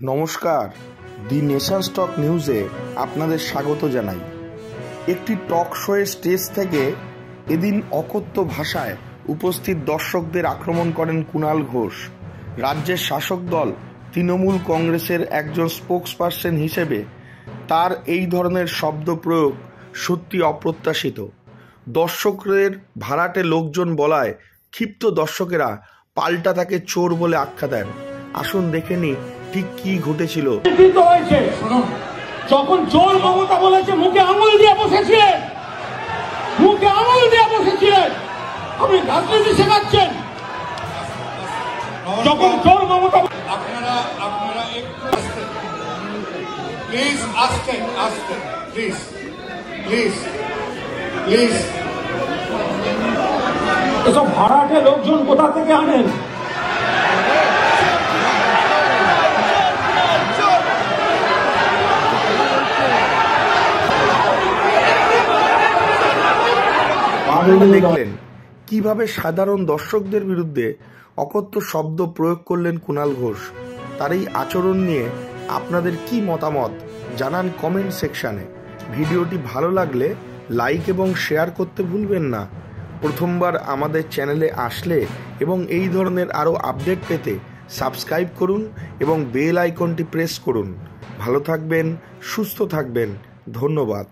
নমস্কার, দি nation stock নিউজে আপনাদের স্বাগত জানাই। একটি টক শোয়ে স্টেজ থেকে এদিন অকথ্য ভাষায় উপস্থিত দর্শকদের আক্রমণ করেন কুণাল ঘোষ। রাজ্যের শাসক দল তৃণমূল কংগ্রেসের একজন স্পোকসপারসন হিসেবে তার এই ধরনের শব্দ প্রয়োগ সত্যি অপ্রত্যাশিত। দর্শকদের ভাড়াটে লোকজন বলায় ক্ষিপ্ত দর্শকেরা পাল্টা তাকে চোর বলে আখ্যা দেন। আসুন দেখে নি ঠিক কি ঘটেছিল। যখন চোর মমতা বলেছে মুখে আঙুল দিয়ে বসেছিলেন, আপনি রাজনীতি শেখাচ্ছেন। যখন চোর মমতা আপনারা একটু প্লিজ আস্তে প্লিজ এসব ভাড়াটে লোকজন কোথা থেকে আনেন? দেখলেন কিভাবে সাধারণ দর্শকদের বিরুদ্ধে অকথ্য শব্দ প্রয়োগ করলেন কুণাল ঘোষ। তার এই আচরণ নিয়ে আপনাদের কি মতামত জানান কমেন্ট সেকশানে। ভিডিওটি ভালো লাগলে লাইক এবং শেয়ার করতে ভুলবেন না। প্রথমবার আমাদের চ্যানেলে আসলে এবং এই ধরনের আরও আপডেট পেতে সাবস্ক্রাইব করুন এবং বেল আইকনটি প্রেস করুন। ভালো থাকবেন, সুস্থ থাকবেন। ধন্যবাদ।